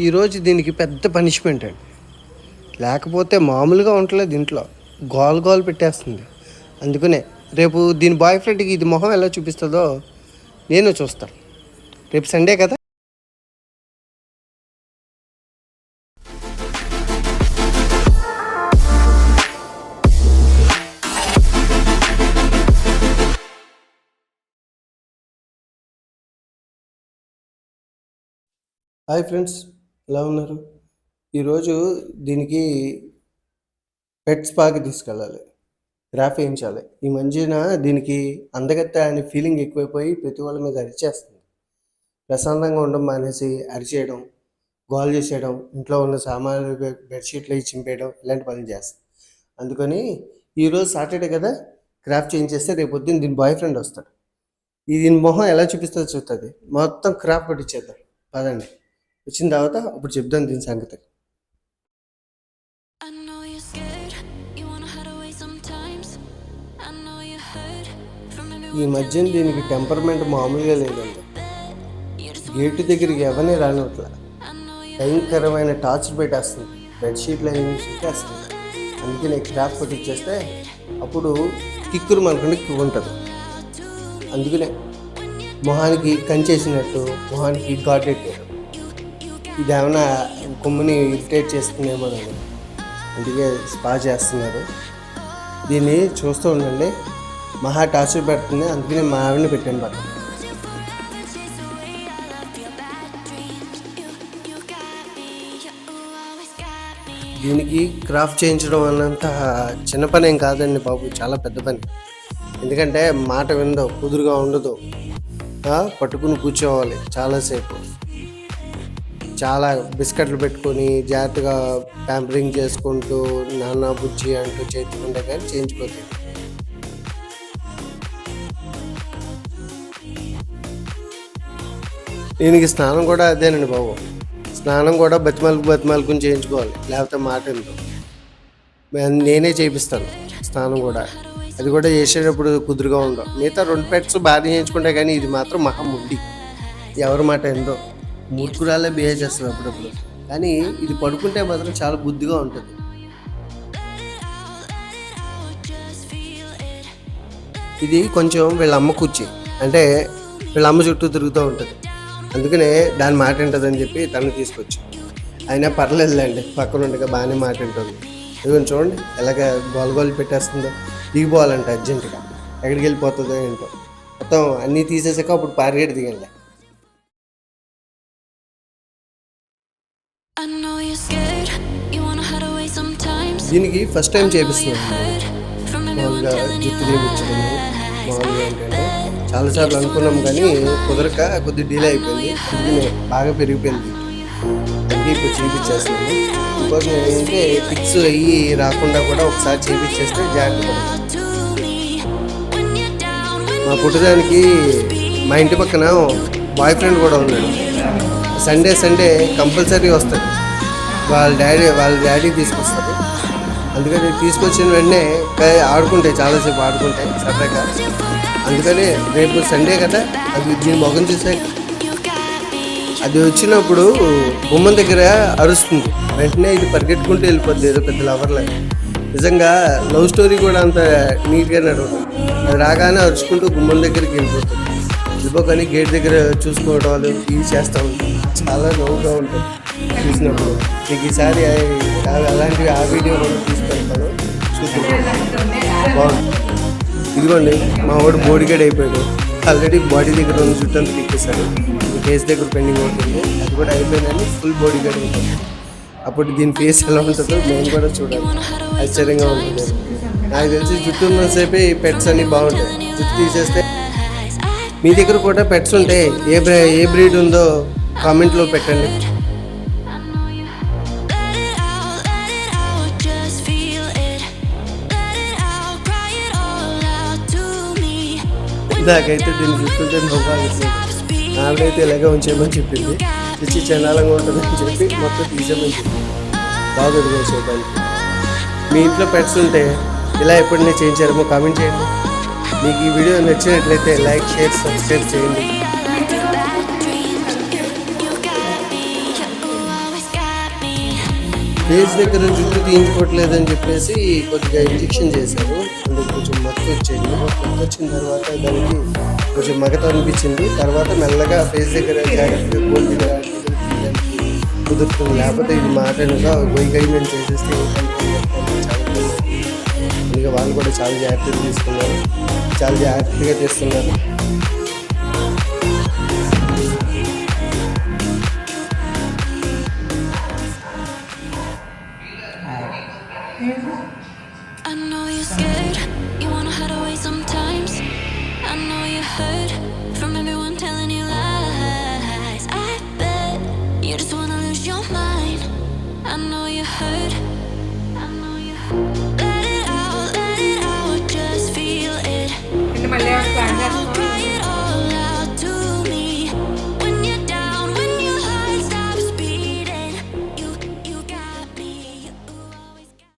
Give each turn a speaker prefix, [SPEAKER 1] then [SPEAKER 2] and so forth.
[SPEAKER 1] ఈరోజు దీనికి పెద్ద పనిష్మెంట్ అండి. లేకపోతే మామూలుగా ఉండలేదు ఇంట్లో, గోల గోల పెట్టేస్తుంది. అందుకనే రేపు దీని బాయ్ ఫ్రెండ్కి ఇది మొహం ఎలా చూపిస్తుందో నేను చూస్తాను. రేపు సండే కదా. హాయ్ ఫ్రెండ్స్, ఎలా ఉన్నారు? ఈరోజు దీనికి పెట్ స్పాకి తీసుకెళ్ళాలి, గ్రాఫ్ వేయించాలి. ఈ మధ్యన దీనికి అందగత్త అనే ఫీలింగ్ ఎక్కువైపోయి ప్రతి వాళ్ళ మీద అరిచేస్తుంది. ప్రశాంతంగా ఉండడం మానేసి అరిచేయడం, గోల్ చేసేయడం, ఇంట్లో ఉన్న సామాన్లు బెడ్షీట్లు చింపేయడం, ఇలాంటి పనులు చేస్తుంది. అందుకని ఈరోజు సాటర్డే కదా, క్రాఫ్ట్ చేయించేస్తే రేపు పొద్దున్న దీని బాయ్ ఫ్రెండ్ వస్తాడు. దీని మొహం ఎలా చూపిస్తుందో చూస్తుంది. మొత్తం క్రాఫ్ట్ కొట్టించేద్దాం పదండి. వచ్చిన తర్వాత అప్పుడు చెప్దాం దీని సంగతి. ఈ మధ్యన దీనికి టెంపర్మెంట్ మామూలుగా లేదండి. గేటు దగ్గరికి ఎవరిని రానివ్వట్లా, భయంకరమైన టార్చర్ పెట్టేస్తుంది, బెడ్షీట్లు అవి చుట్టేస్తుంది. అందుకే నేను క్రాఫ్ట్ కొట్టించేస్తే అప్పుడు కిక్కురు మనకుండా ఉంటుంది. అందుకనే మొహానికి కంచేసినట్టు, మొహానికి ఘాటెట్టారు. ఇది ఏమైనా కొమ్ముని ఇరిటేట్ చేస్తుందేమో అని అందుకే స్పా చేస్తున్నారు. దీన్ని చూస్తూ ఉండండి, మహా టార్చర్ పెడుతుంది. అందుకనే మా ఆవిడని పెట్టాను పక్కన. దీనికి క్రాఫ్ట్ చేయించడం అన్నంత చిన్న పని ఏం కాదండి బాబు, చాలా పెద్ద పని. ఎందుకంటే మాట వినదు, కుదురుగా ఉండదు, పట్టుకుని కూర్చోవాలి చాలాసేపు. చాలా బిస్కెట్లు పెట్టుకొని జాగ్రత్తగా ప్యాంపరింగ్ చేసుకుంటూ నాన్న బుజ్జి అంటూ చేయించుకుంటే కానీ చేయించుకోలేదు. దీనికి స్నానం కూడా అదేనండి బాబు, స్నానం కూడా బతిమాలుకుని చేయించుకోవాలి, లేకపోతే మాట ఎందుకు. నేనే చేయిస్తాను స్నానం కూడా. అది కూడా చేసేటప్పుడు కుదురుగా ఉండవు. మిగతా 2 పెట్స్ బాగా చేయించుకుంటే కానీ ఇది మాత్రం మహాముండి, ఎవరి మాట ఏందో మూర్ఖురాలే బిహేవ్ చేస్తుంది అప్పుడప్పుడు. కానీ ఇది పడుకుంటే మాత్రం చాలా బుద్ధిగా ఉంటుంది. ఇది కొంచెం వీళ్ళ అమ్మ కూర్చి, అంటే వీళ్ళ అమ్మ చుట్టూ తిరుగుతూ ఉంటుంది. అందుకనే దాని మాట వింటుందని చెప్పి తను తీసుకొచ్చి. అయినా పర్లేదులేండి, పక్కన ఉండగా బాగానే మాట వింటుంది. ఇదిగోని చూడండి ఎలాగ గోలు పెట్టేస్తుందో. దిగిపోవాలంటే అర్జెంటుగా, ఎక్కడికి వెళ్ళిపోతుందో ఏంటో. మొత్తం అన్నీ తీసేసాక అప్పుడు పారిగేట్ దిగండి. దీనికి ఫస్ట్ టైం చేపిస్తున్నాను. మామూలుగా జుట్టు చేయించడం మామూలుగా ఏంటంటే చాలాసార్లు అనుకున్నాం కానీ కుదరక కొద్దిగా డిలే అయిపోయింది. అందుకని బాగా పెరిగిపోయింది. అందుకే ఇప్పుడు చేయించేస్తున్నాను. ఇంకోటి ఏంటంటే ఫిక్స్ అయ్యి రాకుండా కూడా ఒకసారి చేయించేస్తే జాగ్రత్త. మా పుట్టడానికి మా ఇంటి పక్కన బాయ్ ఫ్రెండ్ కూడా ఉన్నాడు. సండే కంపల్సరీ వస్తాడు. వాళ్ళ డాడీ తీసుకొస్తారు. అందుకని తీసుకొచ్చిన వెంటనే ఆడుకుంటాయి, చాలాసేపు ఆడుకుంటాయి సరదాగా. అందుకని రేపు సండే కదా, అది దీని మొఖం చూసే అది వచ్చినప్పుడు గుమ్మం దగ్గర అరుస్తుంది. వెంటనే ఇది పరిగెట్టుకుంటూ వెళ్ళిపోద్ది, ఏదో పెద్ద లవర్లాగా. నిజంగా లవ్ స్టోరీ కూడా అంత నీట్గా నడవదు. అది రాగానే అరుచుకుంటూ గుమ్మం దగ్గరికి వెళ్ళిపోతుంది. వెళ్ళిపోగానే గేట్ దగ్గర చూసుకోవడం వాళ్ళు ఇవి చేస్తూ ఉంటుంది. చాలా నవ్వుగా ఉంటుంది చూసినప్పుడు. మీకు ఈసారి అలాంటివి ఆ వీడియో కూడా తీసుకెళ్తాను, చూద్దాం. బాగుంది. ఇదిగోండి మా వాడు బాడీ గార్డ్ అయిపోయాడు. ఆల్రెడీ బాడీ దగ్గర ఉన్న జుట్టు అంతా తీసేశాడు. ఫేస్ దగ్గర పెండింగ్ అవుతుంది, అది కూడా అయిపోయిందని ఫుల్ బాడీ గార్డ్ అయిపోయింది. అప్పుడు దీని ఫేస్ ఎలా ఉంటుందో మేము కూడా చూడాలి, ఆశ్చర్యంగా ఉంటుంది. నాకు తెలిసి జుట్టు ఉన్నసేపే ఈ పెట్స్ అన్నీ బాగుంటాయి. జుట్టు తీసేస్తే మీ దగ్గర కూడా పెట్స్ ఉంటే ఏ బ్రీడ్ ఉందో కామెంట్లో పెట్టండి. నాకైతే దీన్ని చూస్తుంటే నవ్వాల్సింది. ఆవిడైతే ఇలాగే ఉంచేయమని చెప్పింది. తెచ్చి చండాలంగా ఉంటుందని చెప్పి మొత్తం తీసేయమని చెప్పింది. బాగా వదిలేసేదానికి. మీ ఇంట్లో పెట్స్ ఉంటే ఇలా ఎప్పుడైనా చేయించారేమో కామెంట్ చేయండి. మీకు ఈ వీడియో నచ్చినట్లయితే లైక్, షేర్, సబ్స్క్రైబ్ చేయండి. ఫేస్ దగ్గర జుట్టు తీయించుకోవట్లేదని చెప్పేసి కొద్దిగా ఇంజెక్షన్ చేశారు. అందుకు కొంచెం మత్తు వచ్చింది. మత్తు వచ్చిన తర్వాత దానికి కొంచెం మగత అనిపించింది. తర్వాత మెల్లగా ఫేస్ దగ్గర జాగ్రత్తగా గోల్డ్ దగ్గర తీయడానికి కుదురుతుంది. లేకపోతే ఇది మాటనుగా గొయ్యి నేను చేసేస్తే అందుకే వాళ్ళు కూడా చాలా జాగ్రత్తగా తీసుకున్నారు, చాలా జాగ్రత్తగా చేస్తున్నారు.